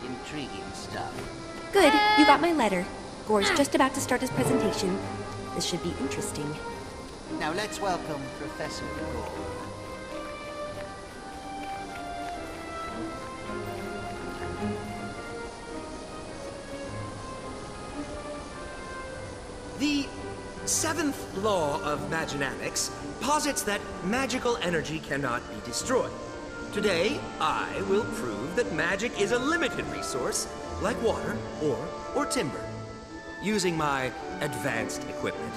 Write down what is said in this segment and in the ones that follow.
Intriguing stuff. Good, you got my letter. Gorr's just about to start his presentation. This should be interesting. Now let's welcome Professor Gorr. The seventh law of maginamics posits that magical energy cannot be destroyed. Today, I will prove that magic is a limited resource, like water or timber. Using my advanced equipment,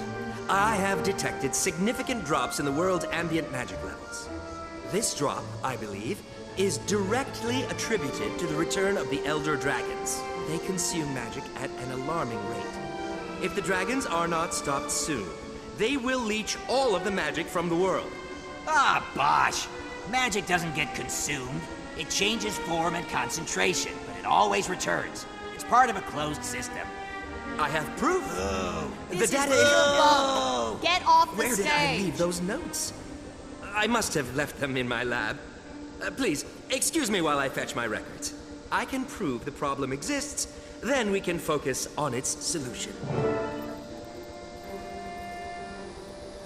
I have detected significant drops in the world's ambient magic levels. This drop, I believe, is directly attributed to the return of the Elder Dragons. They consume magic at an alarming rate. If the dragons are not stopped soon, they will leech all of the magic from the world. Ah, bosh! Magic doesn't get consumed. It changes form and concentration, but it always returns. It's part of a closed system. I have proof. The data Whoa! Get off the Where stage! did I leave those notes? I must have left them in my lab. Please, excuse me while I fetch my records. I can prove the problem exists, then we can focus on its solution.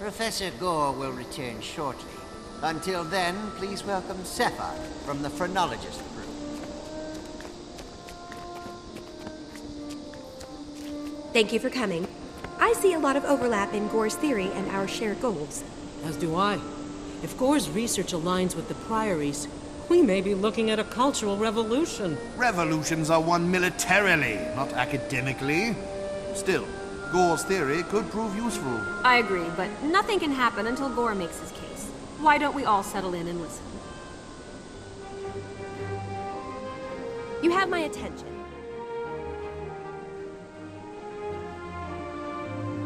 Professor Gorr will return shortly. Until then, please welcome Savant from the phrenologist group. Thank you for coming. I see a lot of overlap in Gorr's theory and our shared goals. As do I. If Gorr's research aligns with the Priory's, we may be looking at a cultural revolution. Revolutions are won militarily, not academically. Still, Gorr's theory could prove useful. I agree, but nothing can happen until Gorr makes his case. Why don't we all settle in and listen? You have my attention.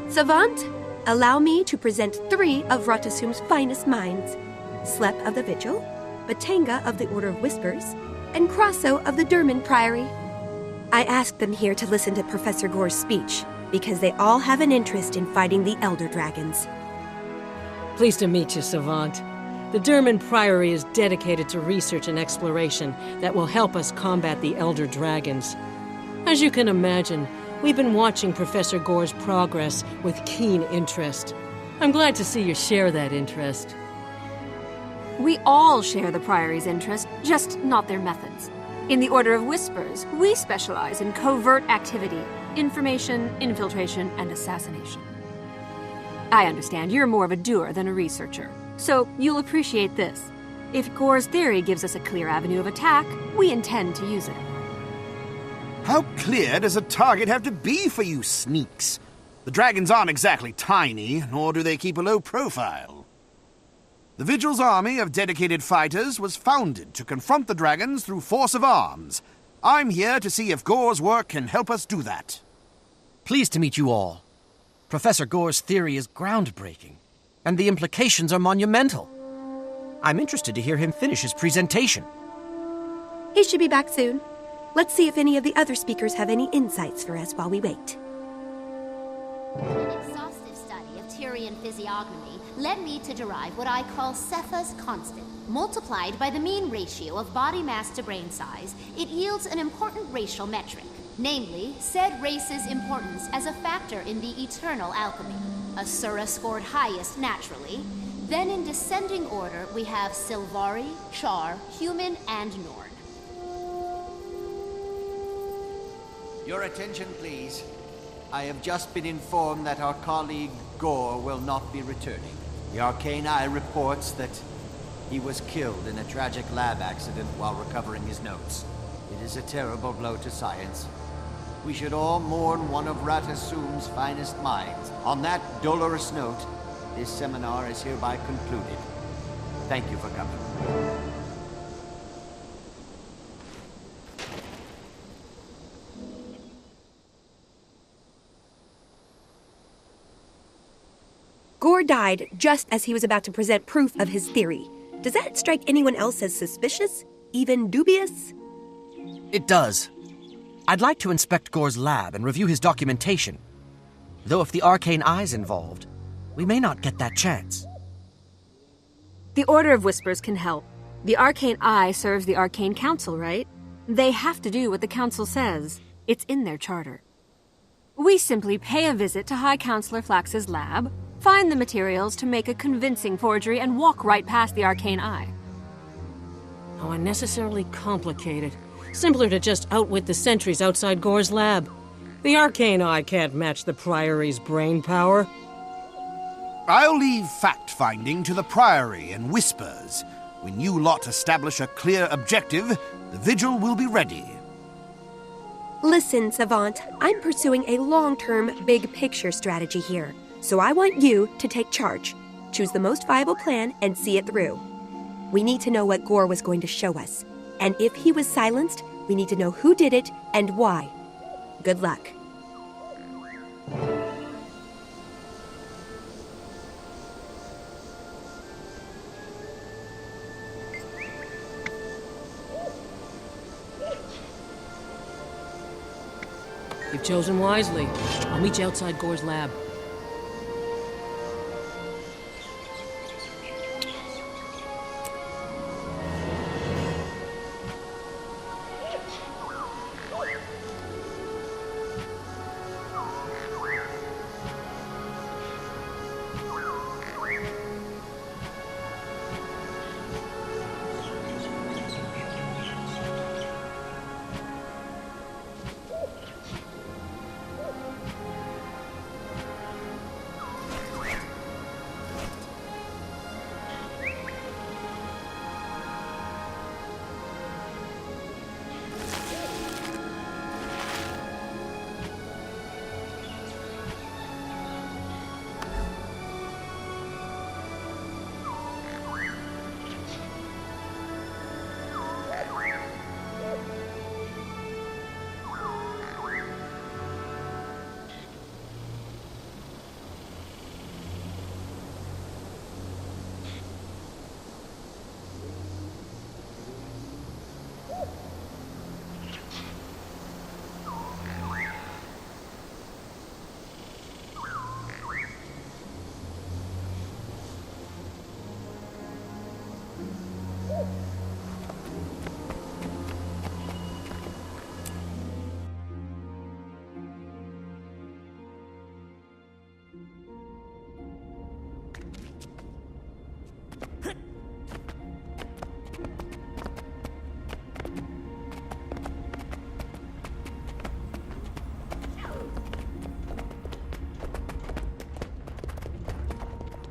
Savant, allow me to present 3 of Ratasum's finest minds. Slep of the Vigil, Batanga of the Order of Whispers, and Crosso of the Durman Priory. I asked them here to listen to Professor Gorr's speech, because they all have an interest in fighting the Elder Dragons. Pleased to meet you, Savant. The Durman Priory is dedicated to research and exploration that will help us combat the Elder Dragons. As you can imagine, we've been watching Professor Gorr's progress with keen interest. I'm glad to see you share that interest. We all share the Priory's interest, just not their methods. In the Order of Whispers, we specialize in covert activity, information, infiltration, and assassination. I understand you're more of a doer than a researcher, so you'll appreciate this. If Gorr's theory gives us a clear avenue of attack, we intend to use it. How clear does a target have to be for you sneaks? The dragons aren't exactly tiny, nor do they keep a low profile. The Vigil's army of dedicated fighters was founded to confront the dragons through force of arms. I'm here to see if Gorr's work can help us do that. Pleased to meet you all. Professor Gorr's theory is groundbreaking, and the implications are monumental. I'm interested to hear him finish his presentation. He should be back soon. Let's see if any of the other speakers have any insights for us while we wait. An exhaustive study of Tyrian physiognomy led me to derive what I call Cepha's constant. Multiplied by the mean ratio of body mass to brain size, it yields an important racial metric, namely, said race's importance as a factor in the eternal alchemy. Asura scored highest naturally. Then in descending order, we have Sylvari, Char, Human, and Norn. Your attention, please. I have just been informed that our colleague Gorr will not be returning. The Arcane Eye reports that he was killed in a tragic lab accident while recovering his notes. It is a terrible blow to science. We should all mourn one of Ratasum's finest minds. On that dolorous note, this seminar is hereby concluded. Thank you for coming. Gorr died just as he was about to present proof of his theory. Does that strike anyone else as suspicious? Even dubious? It does. I'd like to inspect Gorr's lab and review his documentation. Though if the Arcane Eye's involved, we may not get that chance. The Order of Whispers can help. The Arcane Eye serves the Arcane Council, right? They have to do what the Council says. It's in their charter. We simply pay a visit to High Counselor Flax's lab, find the materials to make a convincing forgery, and walk right past the Arcane Eye. How unnecessarily complicated. Simpler to just outwit the sentries outside Gorr's lab. The Arcane Eye can't match the Priory's brain power. I'll leave fact-finding to the Priory and Whispers. When you lot establish a clear objective, the Vigil will be ready. Listen, Savant, I'm pursuing a long-term, big-picture strategy here, so I want you to take charge. Choose the most viable plan and see it through. We need to know what Gorr was going to show us, and if he was silenced, we need to know who did it and why. Good luck. You've chosen wisely. I'll meet you outside Gorr's lab.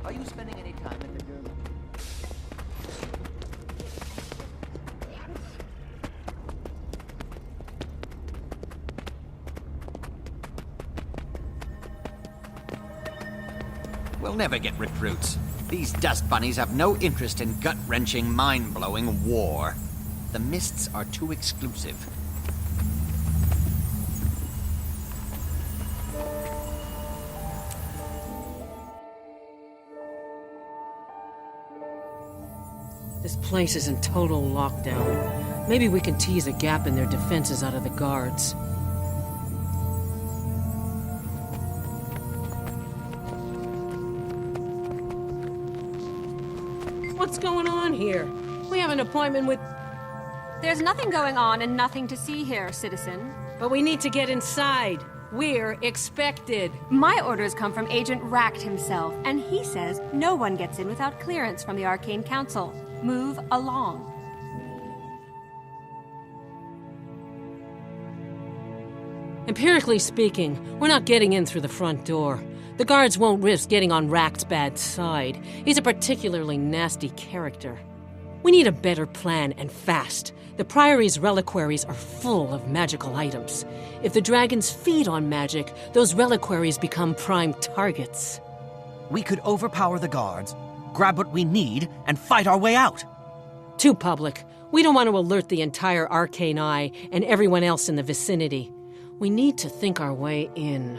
Are you spending any time at the Durban? We'll never get recruits. These dust bunnies have no interest in gut-wrenching, mind-blowing war. The mists are too exclusive. This place is in total lockdown. Maybe we can tease a gap in their defenses out of the guards. What's going on here? We have an appointment with... There's nothing going on and nothing to see here, citizen. But we need to get inside. We're expected. My orders come from Agent Racht himself, and he says no one gets in without clearance from the Arcane Council. Move along. Empirically speaking, we're not getting in through the front door. The guards won't risk getting on Racht's bad side. He's a particularly nasty character. We need a better plan, and fast. The Priory's reliquaries are full of magical items. If the dragons feed on magic, those reliquaries become prime targets. We could overpower the guards, grab what we need, and fight our way out. Too public. We don't want to alert the entire Arcane Eye and everyone else in the vicinity. We need to think our way in.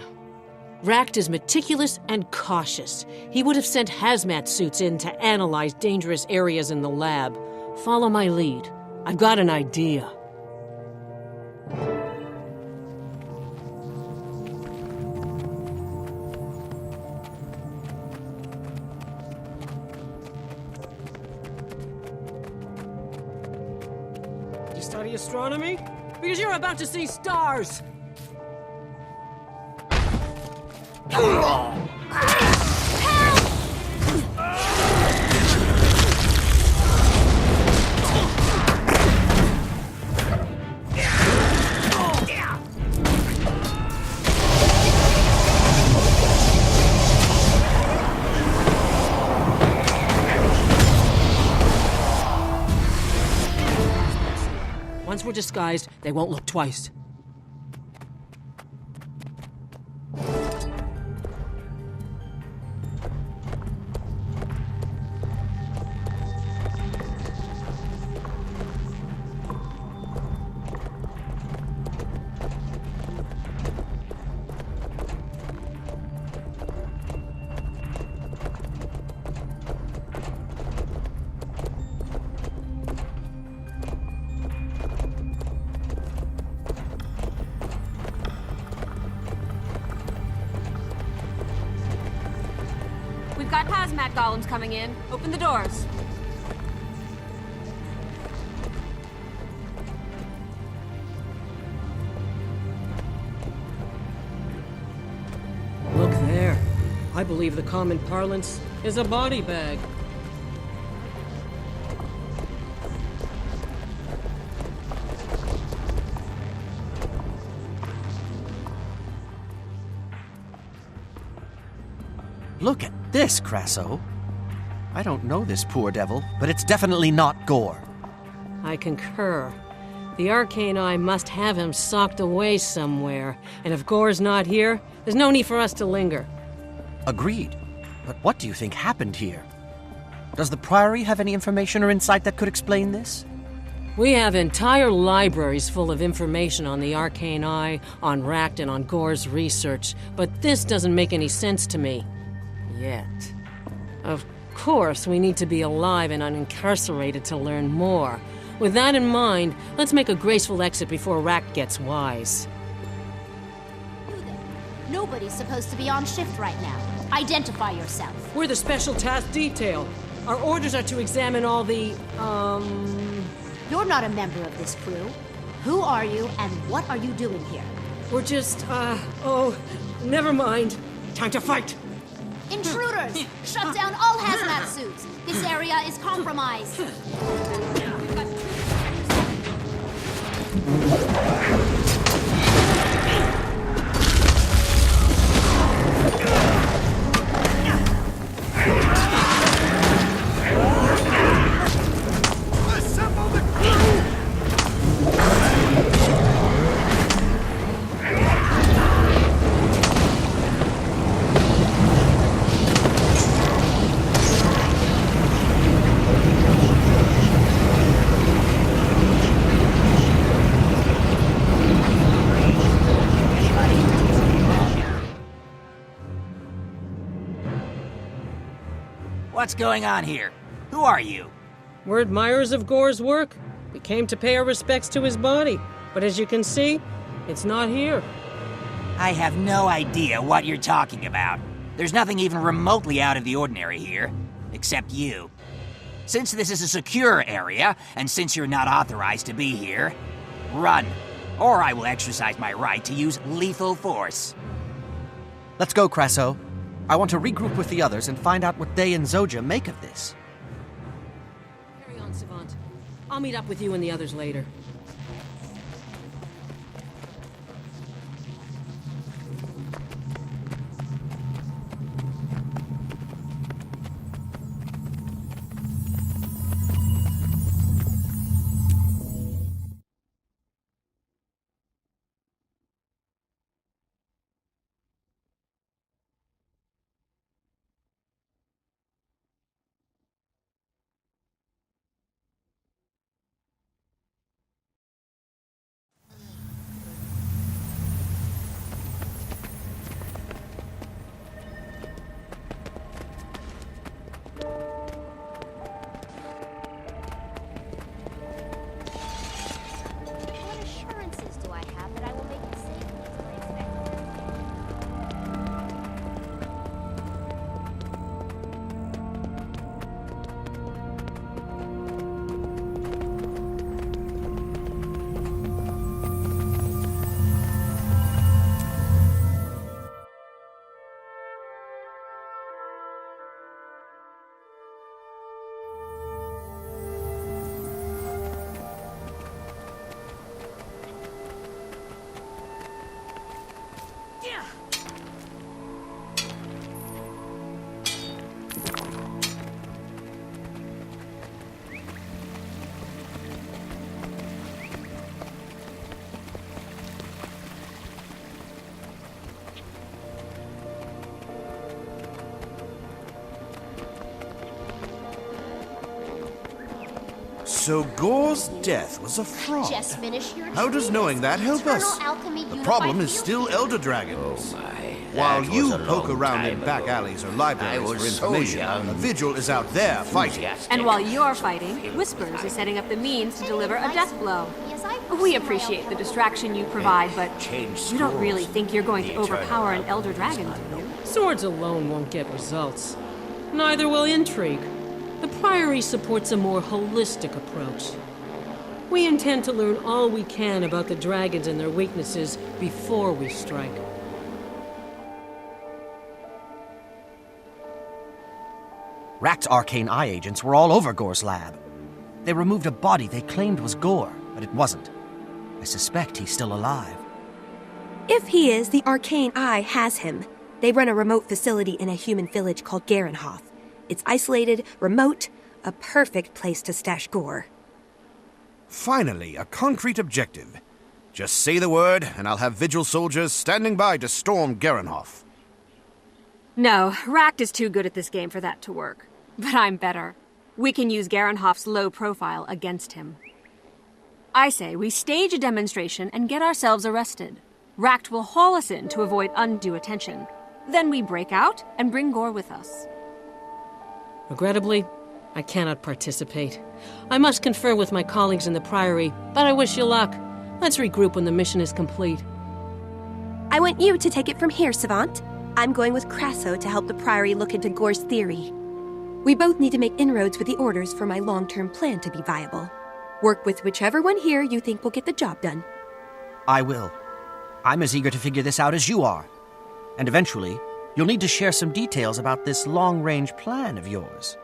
Racht is meticulous and cautious. He would have sent hazmat suits in to analyze dangerous areas in the lab. Follow my lead. I've got an idea. You study astronomy? because you're about to see stars! Once we're disguised, they won't look twice. We've got hazmat golems coming in. Open the doors. Look there. I believe the common parlance is a body bag. Look at this, Crasso. I don't know this poor devil, but it's definitely not Gorr. I concur. The arcane eye must have him socked away somewhere, and if Gorr's not here, there's no need for us to linger. Agreed. But what do you think happened here? Does the Priory have any information or insight that could explain this? We have entire libraries full of information on the arcane eye, on Ract, and on Gorr's research, but this doesn't make any sense to me. Yet. Of course, we need to be alive and unincarcerated to learn more. With that in mind, let's make a graceful exit before Ract gets wise. Nobody's supposed to be on shift right now. Identify yourself. We're the Special Task Detail. Our orders are to examine all the, You're not a member of this crew. Who are you and what are you doing here? We're just, never mind. Time to fight! Intruders! Shut down all hazmat suits! This area is compromised. Assemble the crew! What's going on here? Who are you? We're admirers of Gorr's work. We came to pay our respects to his body. But as you can see, it's not here. I have no idea what you're talking about. There's nothing even remotely out of the ordinary here, except you. Since this is a secure area, and since you're not authorized to be here, run, or I will exercise my right to use lethal force. Let's go, Crasso. I want to regroup with the others and find out what they and Zojja make of this. Carry on, Savant. I'll meet up with you and the others later. So Gorr's death was a fraud. Just finish your How does treatise. knowing that help Eternal us? alchemy The unified problem is field still theory. elder dragons. Oh my. While that you was a poke long around in time back ago. alleys or I libraries for was so information, young. a vigil is out there fighting. Enthusiastic. And while you're fighting, Whispers is setting up the means to deliver a death blow. Yes, I We pursue my appreciate the alchemy. distraction you provide, but Change you don't schools. really think you're going to The eternal overpower an alchemy elder is dragon, do unknown. you? Swords alone won't get results. Neither will intrigue. The Priory supports a more holistic approach. We intend to learn all we can about the dragons and their weaknesses before we strike. Rakt's arcane eye agents were all over Gorr's lab. They removed a body they claimed was Gorr, but it wasn't. I suspect he's still alive. If he is, the Arcane Eye has him. They run a remote facility in a human village called Garenhof. It's isolated, remote, a perfect place to stash Gorr. Finally, a concrete objective. Just say the word, and I'll have vigil soldiers standing by to storm Garenhof. No, Rakt is too good at this game for that to work. But I'm better. We can use Garenhof's low profile against him. I say we stage a demonstration and get ourselves arrested. Rakt will haul us in to avoid undue attention. Then we break out and bring Gorr with us. Regrettably, I cannot participate. I must confer with my colleagues in the Priory, but I wish you luck. Let's regroup when the mission is complete. I want you to take it from here, Savant. I'm going with Krasso to help the Priory look into Gorr's theory. We both need to make inroads with the orders for my long-term plan to be viable. Work with whichever one here you think will get the job done. I will. I'm as eager to figure this out as you are. And eventually, you'll need to share some details about this long-range plan of yours.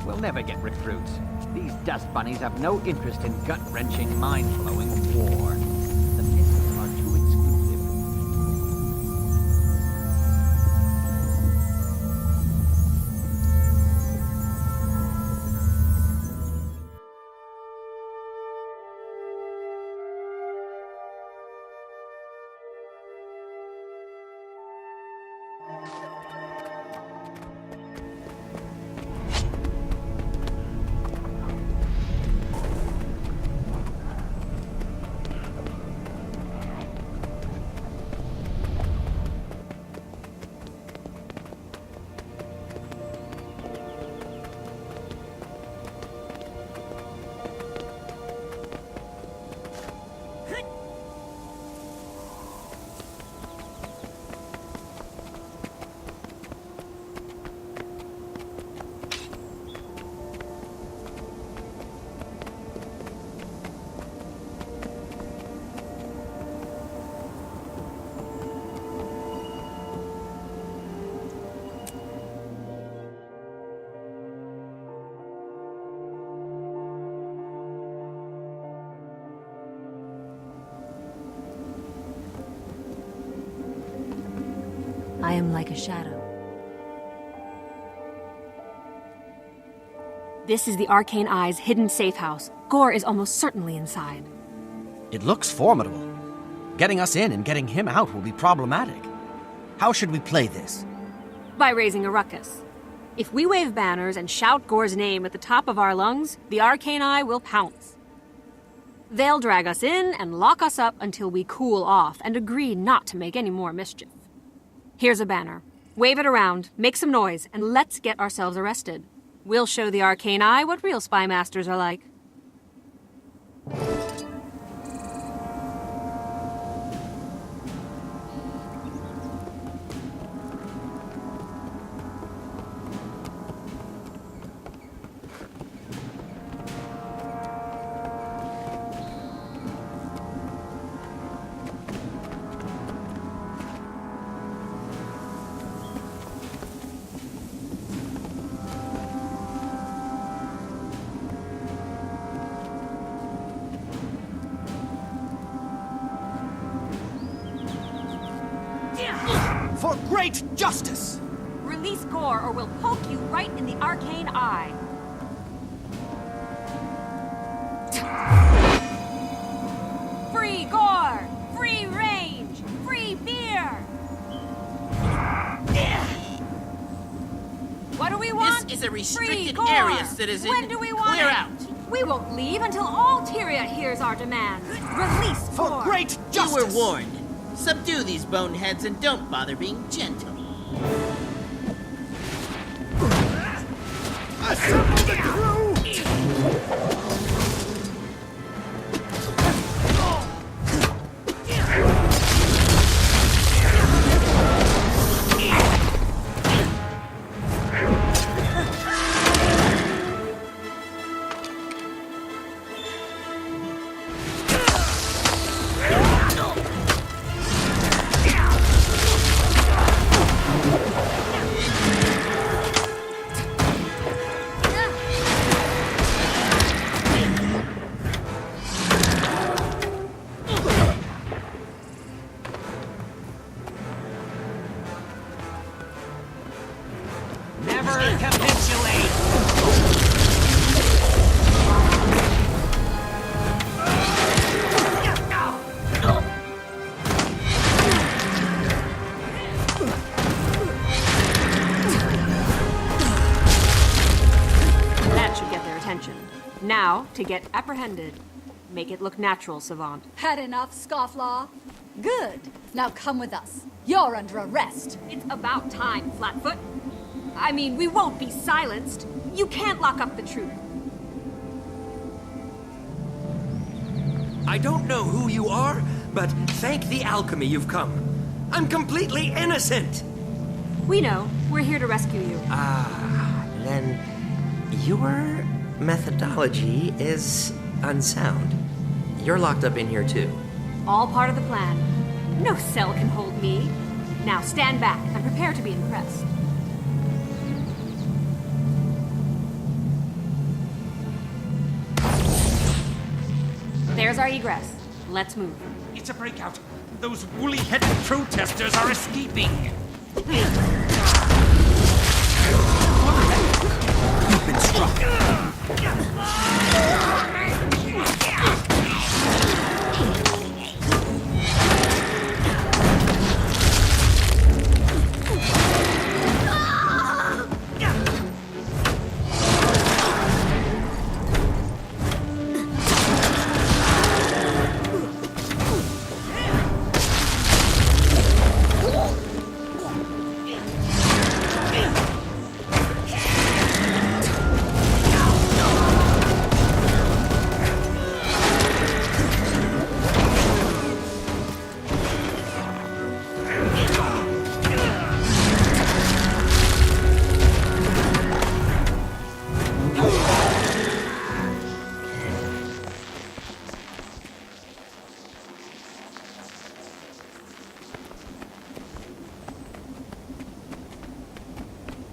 We'll never get recruits. These dust bunnies have no interest in gut-wrenching, mind-blowing war. The missions are too exclusive. I am like a shadow. This is the Arcane Eye's hidden safe house. Gorr is almost certainly inside. It looks formidable. Getting us in and getting him out will be problematic. How should we play this? By raising a ruckus. If we wave banners and shout Gorr's name at the top of our lungs, the Arcane Eye will pounce. They'll drag us in and lock us up until we cool off and agree not to make any more mischief. Here's a banner. Wave it around, make some noise, and let's get ourselves arrested. We'll show the Arcane Eye what real spy masters are like. For great justice! Release Gorr or we'll poke you right in the Arcane Eye. Free Gorr! Free range! Free beer! What do we want? This is a restricted Free area, Gorr. citizen. When do we want Clear it? out. We won't leave until all Tyria hears our demands. Release For Gorr. great You justice! were warned. Subdue these boneheads and don't bother being gentle. Assemble the crew! Never capitulate! That should get their attention. Now, to get apprehended. Make it look natural, Savant. Had enough, scofflaw? Good. Now come with us. You're under arrest. It's about time, Flatfoot. I mean, we won't be silenced. You can't lock up the truth. I don't know who you are, but thank the alchemy you've come. I'm completely innocent! We know. We're here to rescue you. Then your methodology is unsound. You're locked up in here too. All part of the plan. No cell can hold me. Now stand back and prepare to be impressed. There's our egress. Let's move. It's a breakout. Those woolly-headed protesters are escaping. You've been struck.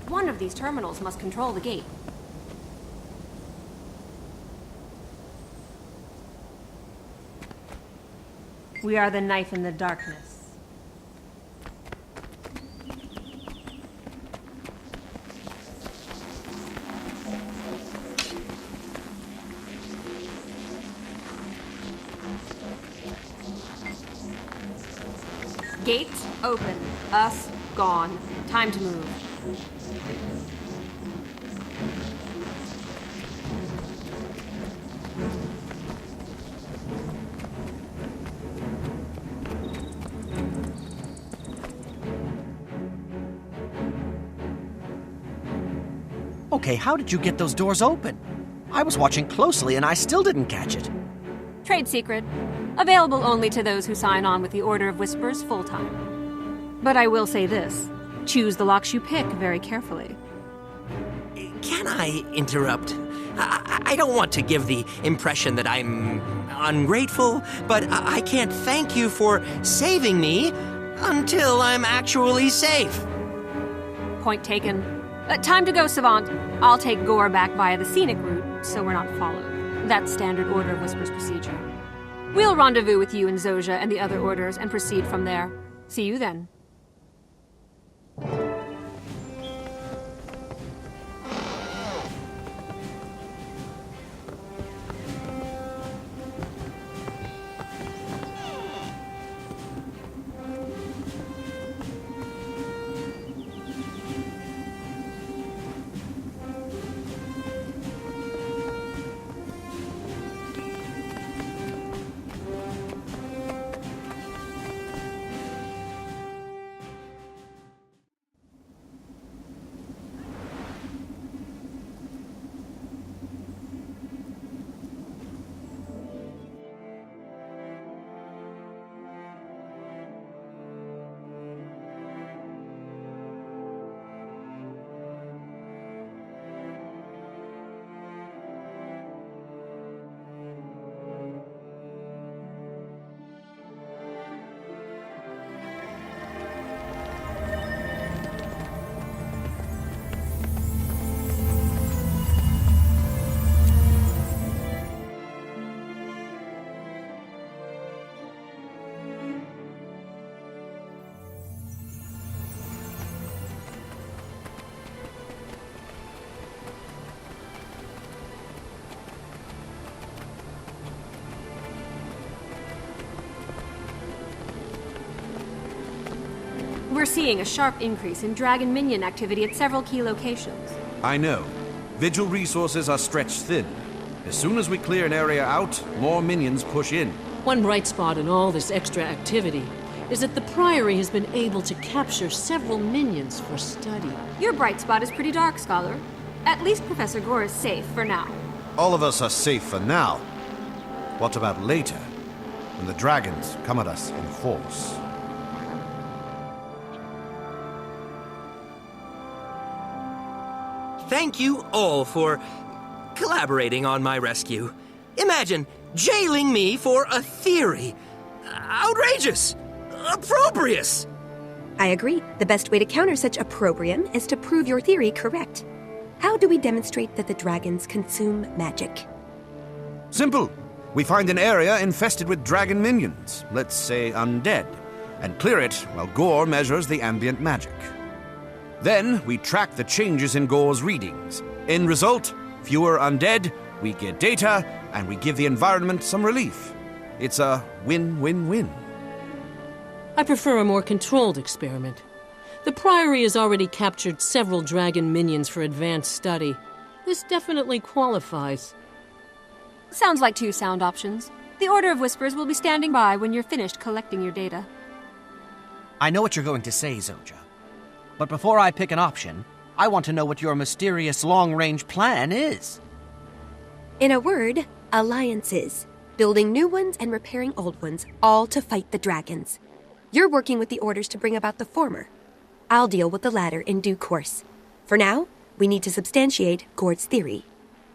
One of these terminals must control the gate. We are the knife in the darkness. Gates open. Us gone. Time to move. Okay, how did you get those doors open? I was watching closely and I still didn't catch it. Trade secret. Available only to those who sign on with the Order of Whispers full-time. But I will say this. Choose the locks you pick very carefully. Can I interrupt? I don't want to give the impression that I'm ungrateful, but I can't thank you for saving me until I'm actually safe. Point taken. Time to go, Savant. I'll take Gorr back via the scenic route, so we're not followed. That's standard Order of Whispers procedure. We'll rendezvous with you in Zojja and the other orders and proceed from there. See you then. We're seeing a sharp increase in dragon minion activity at several key locations. I know. Vigil resources are stretched thin. As soon as we clear an area out, more minions push in. One bright spot in all this extra activity is that the Priory has been able to capture several minions for study. Your bright spot is pretty dark, Scholar. At least Professor Gorr is safe for now. All of us are safe for now. What about later, when the dragons come at us in force? Thank you all for collaborating on my rescue. Imagine jailing me for a theory. Outrageous! Opprobrious! I agree. The best way to counter such opprobrium is to prove your theory correct. How do we demonstrate that the dragons consume magic? Simple. We find an area infested with dragon minions, let's say undead, and clear it while Gorr measures the ambient magic. Then we track the changes in Gorr's readings. End result, fewer undead, we get data, and we give the environment some relief. It's a win-win-win. I prefer a more controlled experiment. The Priory has already captured several dragon minions for advanced study. This definitely qualifies. Sounds like two sound options. The Order of Whispers will be standing by when you're finished collecting your data. I know what you're going to say, Zojja. But before I pick an option, I want to know what your mysterious long-range plan is. In a word, alliances. Building new ones and repairing old ones, all to fight the dragons. You're working with the orders to bring about the former. I'll deal with the latter in due course. For now, we need to substantiate Gorr's theory.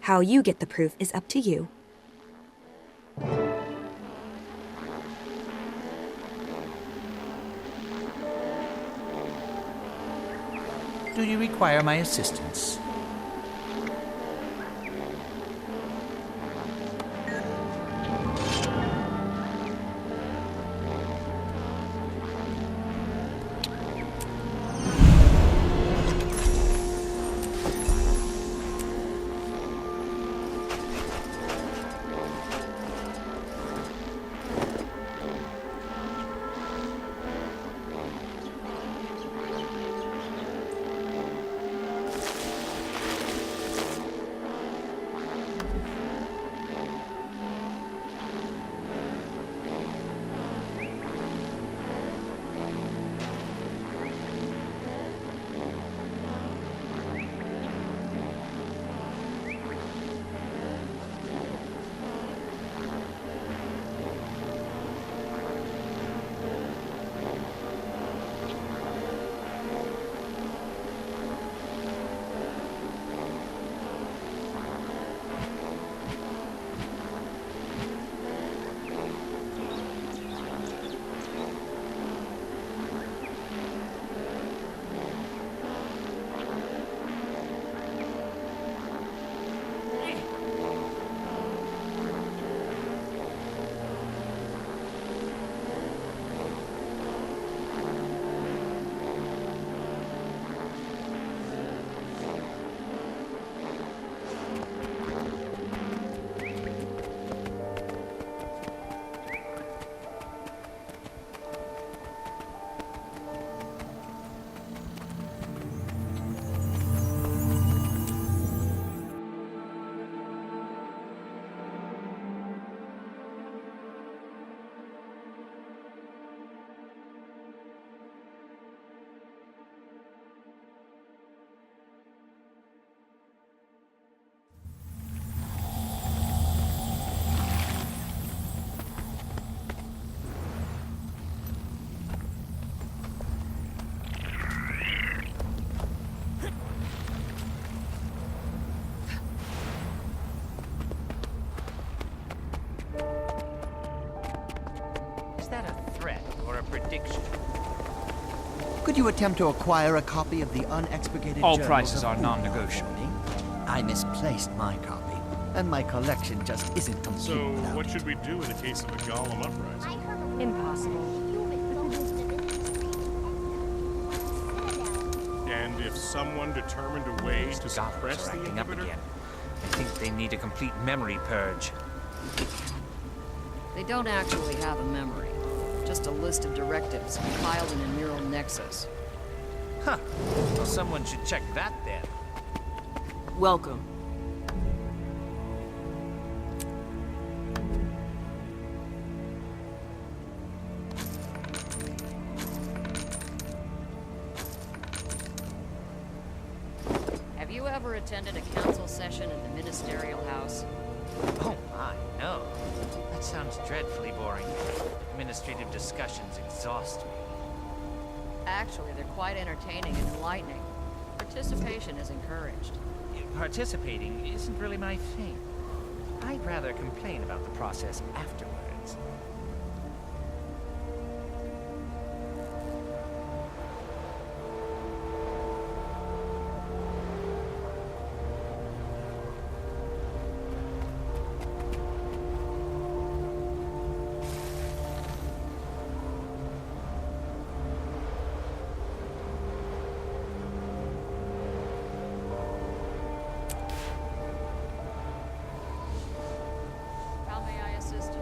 How you get the proof is up to you. Do you require my assistance? Could you attempt to acquire a copy of the unexpurgated All journals prices of are Gorr non-negotiable. for me? I misplaced my copy, and my collection just isn't complete So, without what it. should we do in the case of a Golem uprising? Impossible. And if someone determined a way to Goblins suppress are the acting up inhibitor? again. I think they need a complete memory purge. They don't actually have a memory. Just a list of directives compiled in a neural nexus. Huh. Well, someone should check that then. Welcome. Have you ever attended a council session in the ministerial house? Oh my, no. That sounds dreadfully boring. Administrative discussions exhaust me. Actually, they're quite entertaining and enlightening. Participation is encouraged. Participating isn't really my thing. I'd rather complain about the process afterwards. How may I assist you?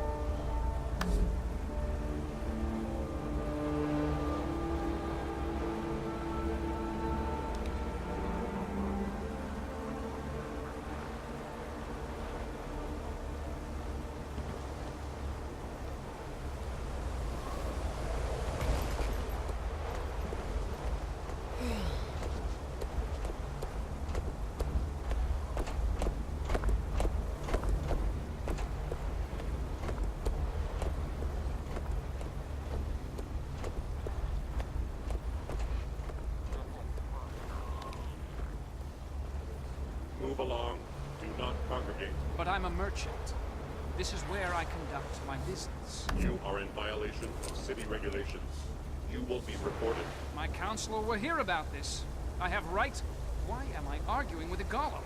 Move along. Do not congregate. But I'm a merchant. This is where I conduct my business. You are in violation of city regulations. You will be reported. My counselor will hear about this. I have right. Why am I arguing with a golem?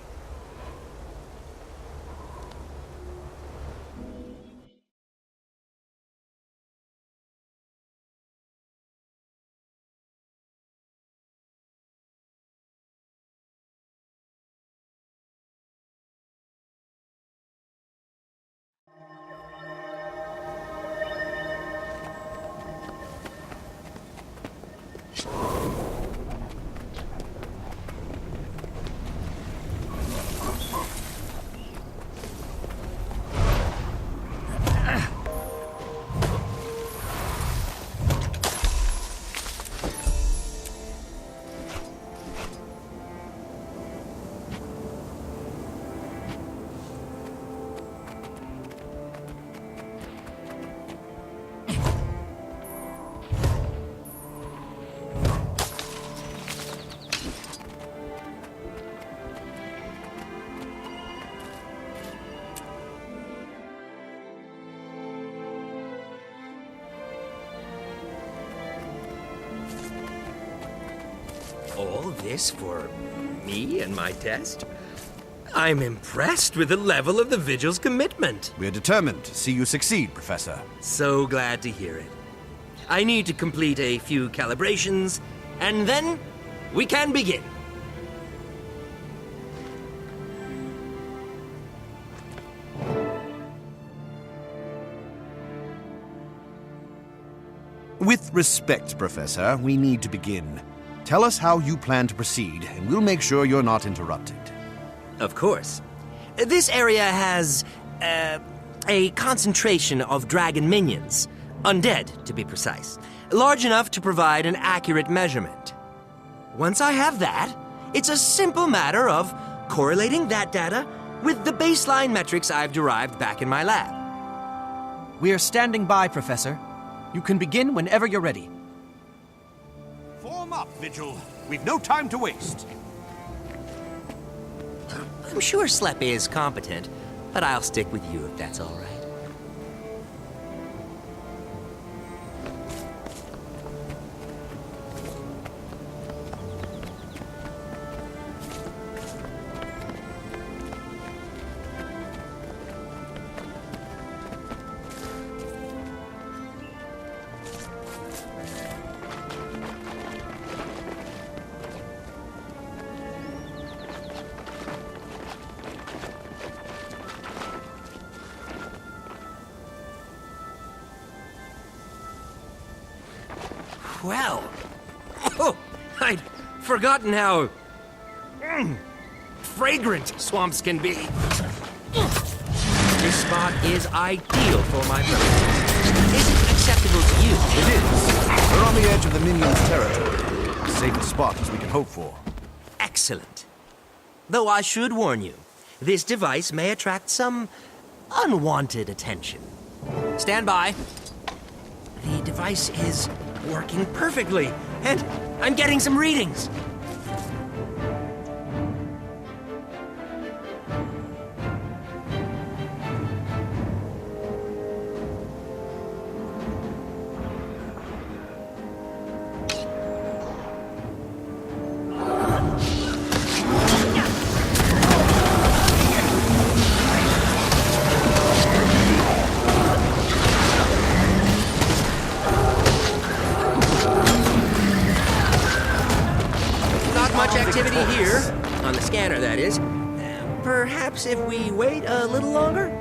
All this for me and my test? I'm impressed with the level of the Vigil's commitment. We're determined to see you succeed, Professor. So glad to hear it. I need to complete a few calibrations, and then we can begin. With respect, Professor, we need to begin. Tell us how you plan to proceed, and we'll make sure you're not interrupted. Of course. This area has, a concentration of dragon minions. Undead, to be precise. Large enough to provide an accurate measurement. Once I have that, it's a simple matter of correlating that data with the baseline metrics I've derived back in my lab. We are standing by, Professor. You can begin whenever you're ready. Form up, Vigil. We've no time to waste. I'm sure Slep is competent, but I'll stick with you if that's all right. Well, oh, I'd forgotten how fragrant swamps can be. This spot is ideal for my purposes. Is it acceptable to you? It is. We're on the edge of the minions' territory. As safe a spot as we can hope for. Excellent. Though I should warn you, this device may attract some unwanted attention. Stand by. The device is working perfectly, and I'm getting some readings. Activity here, on the scanner that is. Perhaps if we wait a little longer?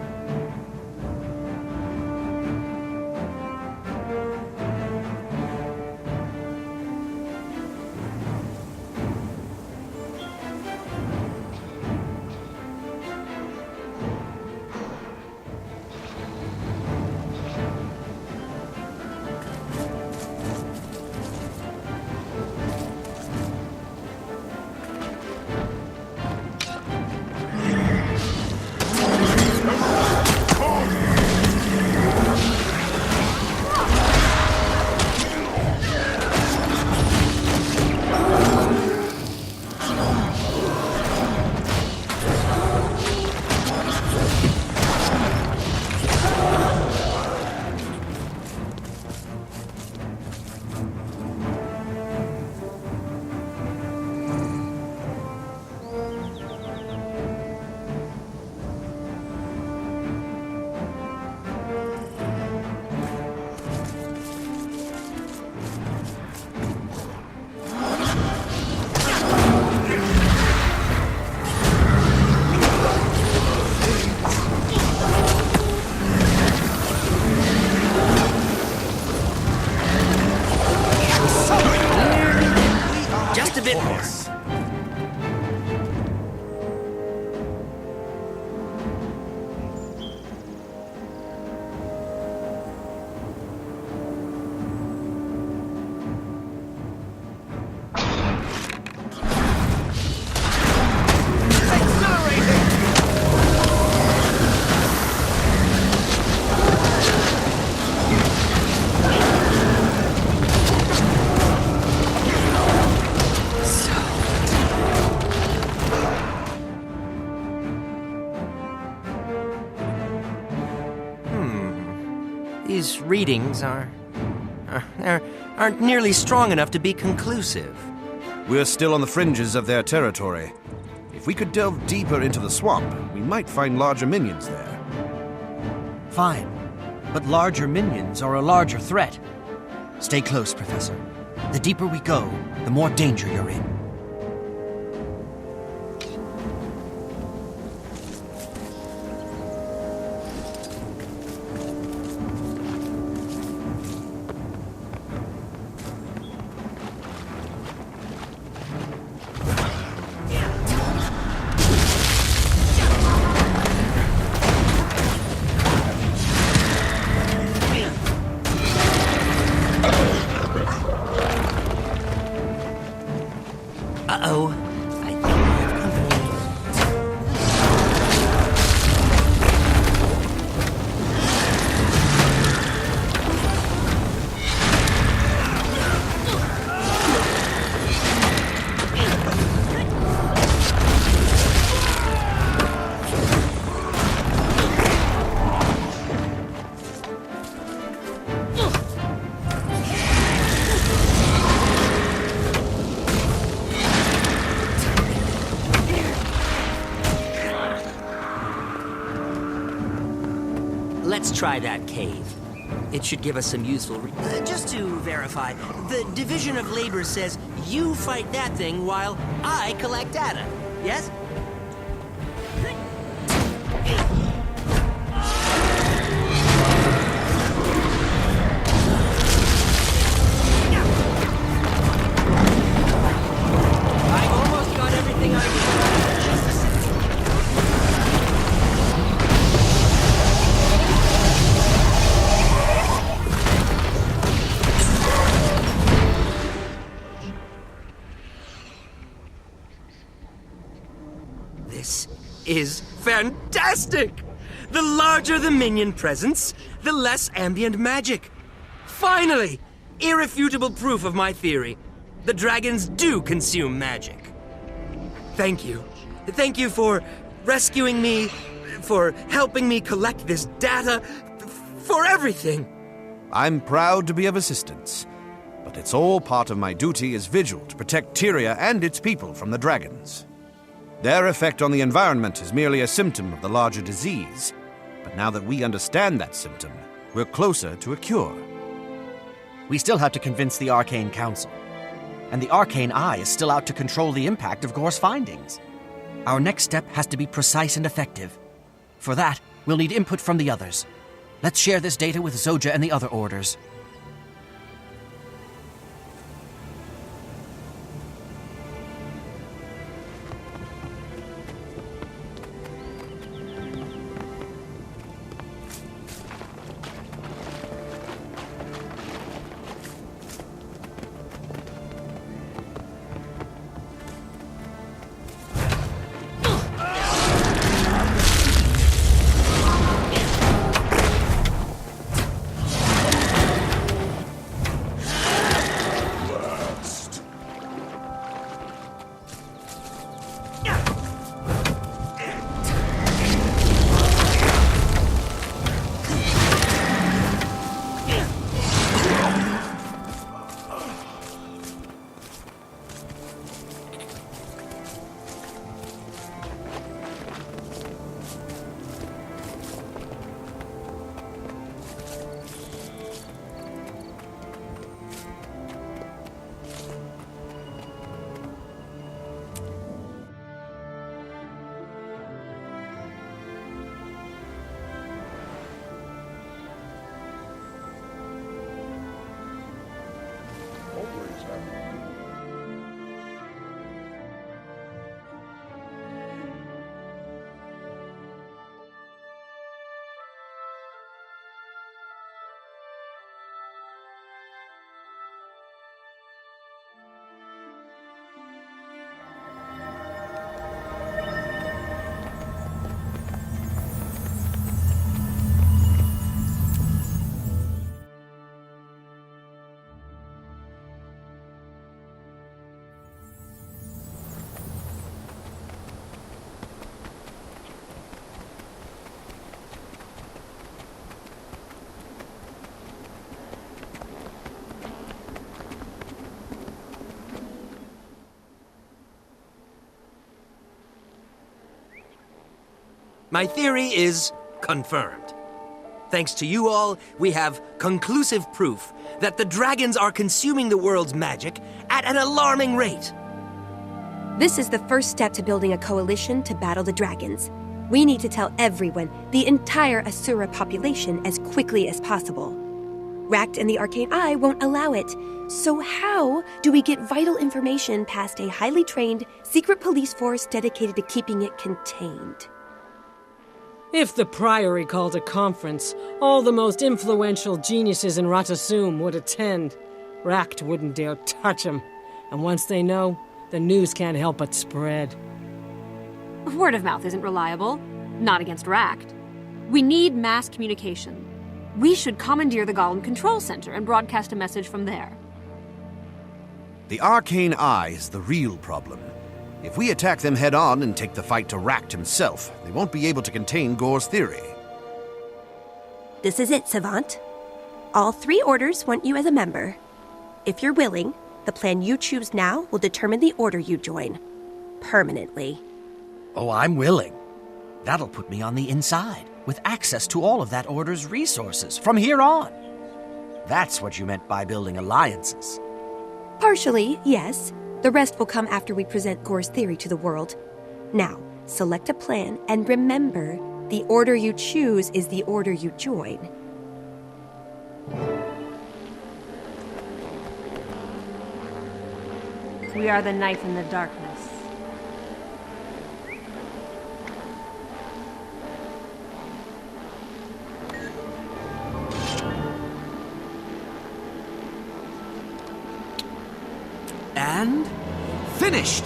These readings aren't nearly strong enough to be conclusive. We're still on the fringes of their territory. If we could delve deeper into the swamp, we might find larger minions there. Fine. But larger minions are a larger threat. Stay close, Professor. The deeper we go, the more danger you're in. Uh-oh. I think we have company. Let's try that cave. It should give us some useful just to verify, the Division of Labor says you fight that thing while I collect data. Yes? is fantastic! The larger the minion presence, the less ambient magic. Finally! Irrefutable proof of my theory. The dragons do consume magic. Thank you. Thank you for rescuing me, for helping me collect this data, for everything. I'm proud to be of assistance, but it's all part of my duty as Vigil to protect Tyria and its people from the dragons. Their effect on the environment is merely a symptom of the larger disease, but now that we understand that symptom, we're closer to a cure. We still have to convince the Arcane Council, and the Arcane Eye is still out to control the impact of Gorr's findings. Our next step has to be precise and effective. For that, we'll need input from the others. Let's share this data with Zojja and the other orders. My theory is confirmed. Thanks to you all, we have conclusive proof that the dragons are consuming the world's magic at an alarming rate. This is the first step to building a coalition to battle the dragons. We need to tell everyone, the entire Asura population, as quickly as possible. Ract and the Arcane Eye won't allow it. So how do we get vital information past a highly trained, secret police force dedicated to keeping it contained? If the Priory called a conference, all the most influential geniuses in Ratasum would attend. Ract wouldn't dare touch them. And once they know, the news can't help but spread. Word of mouth isn't reliable. Not against Ract. We need mass communication. We should commandeer the Golem Control Center and broadcast a message from there. The Arcane Eye is the real problem. If we attack them head-on and take the fight to Ract himself, they won't be able to contain Gorr's theory. This is it, Savant. All 3 orders want you as a member. If you're willing, the plan you choose now will determine the order you join. Permanently. Oh, I'm willing. That'll put me on the inside, with access to all of that order's resources from here on. That's what you meant by building alliances. Partially, yes. The rest will come after we present Gorr's theory to the world. Now, select a plan and remember, the order you choose is the order you join. We are the knife in the darkness. And finished!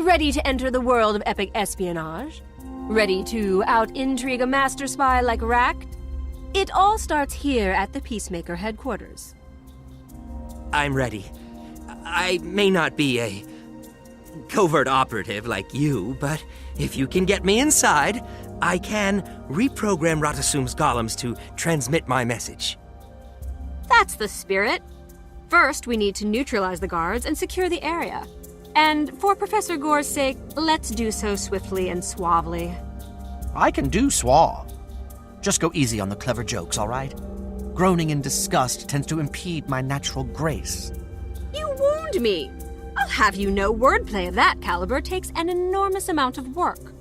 Ready to enter the world of epic espionage? Ready to out-intrigue a master spy like Racht? It all starts here at the Peacemaker headquarters. I'm ready. I may not be a covert operative like you, but if you can get me inside, I can reprogram Ratasum's golems to transmit my message. That's the spirit. First, we need to neutralize the guards and secure the area. And for Professor Gorr's sake, let's do so swiftly and suavely. I can do suave. Just go easy on the clever jokes, all right? Groaning in disgust tends to impede my natural grace. You wound me! I'll have you know wordplay of that caliber takes an enormous amount of work.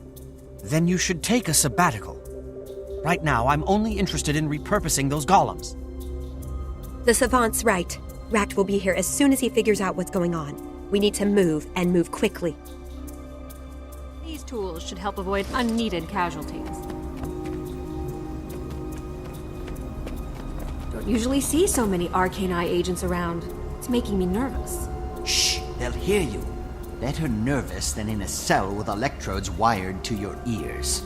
Then you should take a sabbatical. Right now, I'm only interested in repurposing those golems. The Savant's right. Racht will be here as soon as he figures out what's going on. We need to move, and move quickly. These tools should help avoid unneeded casualties. Don't usually see so many Arcane Eye agents around. It's making me nervous. Shh, they'll hear you. Better nervous than in a cell with electrodes wired to your ears.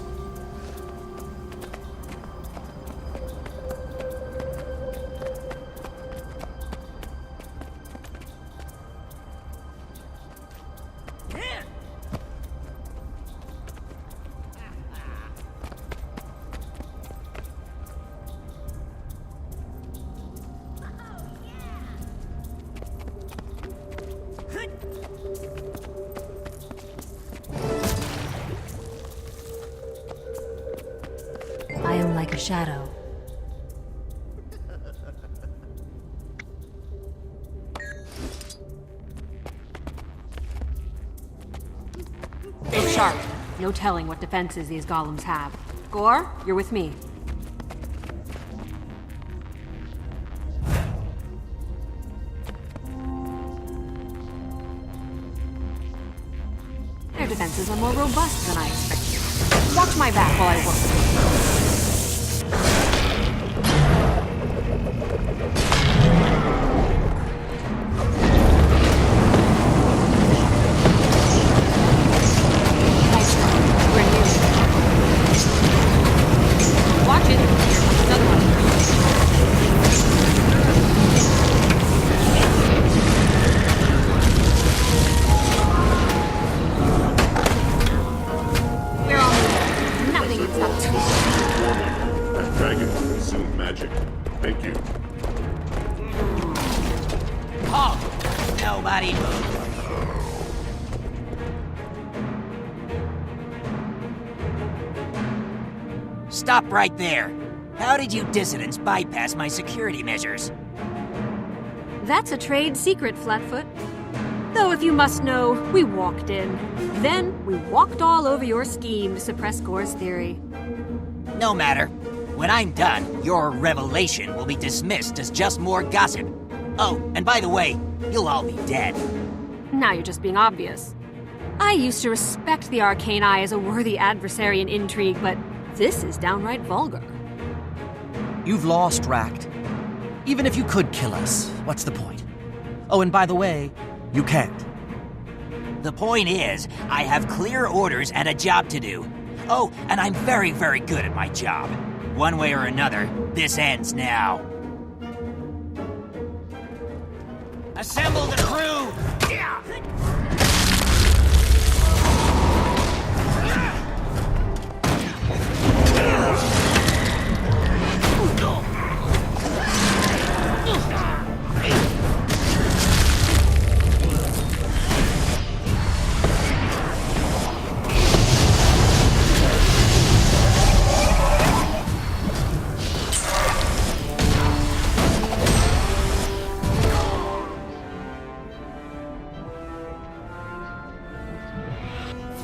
I am like a shadow. Look sharp. No telling what defenses these golems have. Gorr, you're with me. Their defenses are more robust than I expected. Watch my back while I work. Stop right there. How did you dissidents bypass my security measures? That's a trade secret, Flatfoot. Though if you must know, we walked in. Then we walked all over your scheme to suppress Gorr's theory. No matter. When I'm done, your revelation will be dismissed as just more gossip. Oh, and by the way, you'll all be dead. Now you're just being obvious. I used to respect the Arcane Eye as a worthy adversary in intrigue, but this is downright vulgar. You've lost, Racht. Even if you could kill us, what's the point? Oh, and by the way, you can't. The point is, I have clear orders and a job to do. Oh, and I'm very, very good at my job. One way or another, this ends now. Assemble the crew!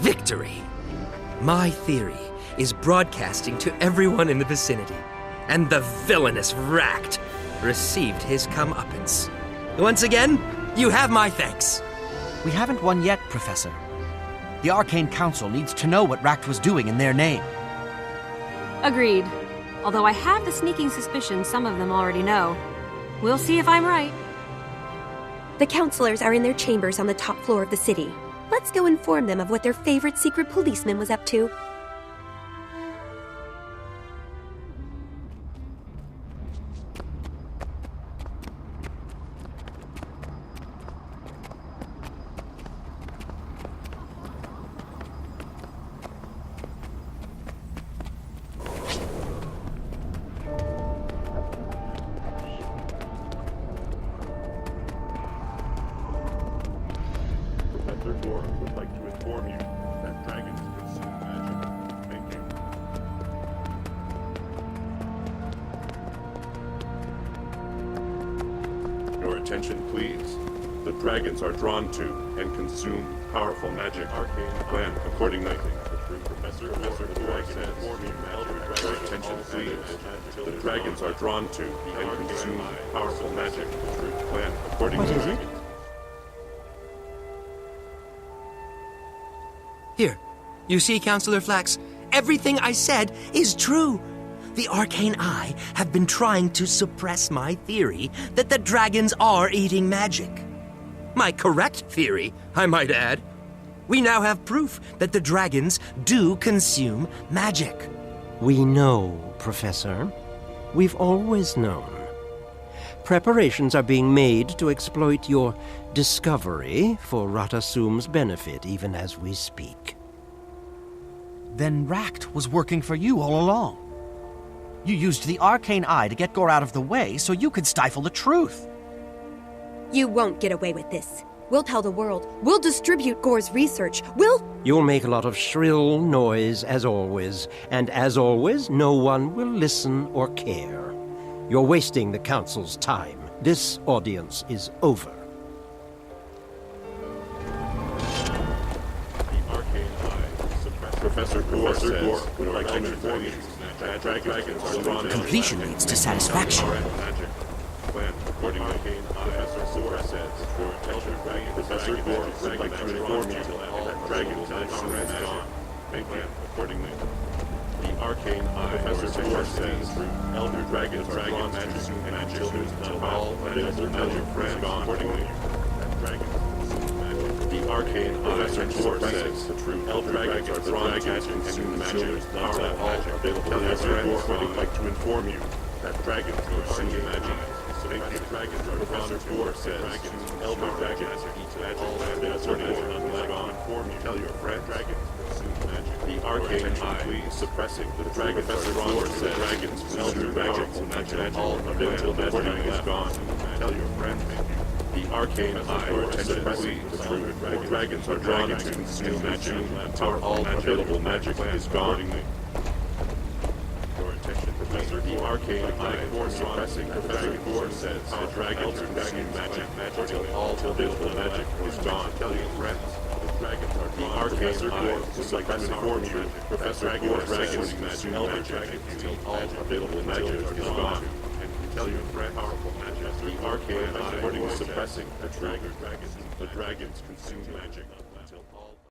Victory! My theory is broadcasting to everyone in the vicinity, and the villainous Racht received his comeuppance. Once again, you have my thanks. We haven't won yet, Professor. The Arcane Council needs to know what Racht was doing in their name. Agreed. Although I have the sneaking suspicion some of them already know. We'll see if I'm right. The counselors are in their chambers on the top floor of the city. Let's go inform them of what their favorite secret policeman was up to. Professor Gorr would like to inform you that dragons consume magic. Thank you. Your attention, please. The dragons are drawn to and consume powerful magic arcane plan accordingly. Professor Gorr says, your attention, please. The dragons are drawn to and consume powerful magic plan accordingly. What is it? Here, you see, Counselor Flax, everything I said is true. The Arcane Eye have been trying to suppress my theory that the dragons are eating magic. My correct theory, I might add. We now have proof that the dragons do consume magic. We know, Professor. We've always known. Preparations are being made to exploit your discovery for Ratasum's benefit, even as we speak. Then Ract was working for you all along. You used the Arcane Eye to get Gorr out of the way so you could stifle the truth. You won't get away with this. We'll tell the world. We'll distribute Gorr's research. You'll make a lot of shrill noise, as always. And as always, no one will listen or care. You're wasting the Council's time. This audience is over. Professor Gorr says, would like to inform you that dragons are drawn. Completion leads to satisfaction. Professor Gorr says, Professor Gorr would like to inform you that dragons are drawn. Accordingly. The Arcane Eye, Professor Gorr says, elder dragons are drawn magic until all available magic is gone. Accordingly. The Arcane Eye, Professor Gorr says, elder dragons are drawn magic and consume magic until all available magic would like to inform you that dragons consume magic. Professor Gorr says, elder dragons eat magic and tell your friend dragons consume magic. The Arcane Eye suppressing the dragon. Professor Gorr says, dragons elder magic all available magic is gone. Tell your friend. The Arcane Eye suppressing the truth. The dragons are drawn to consume magic until all available magic is gone. Professor, the Arcane Eye suppressing Professor Gorr says the dragons consume magic until all available magic is gone. Tell your friends. The Arcane Eye would like to inform you Professor Gorr dragons consume magic until all available magic is gone. Tell your friends. The Arcane Eye suppressing the dragons consume magic.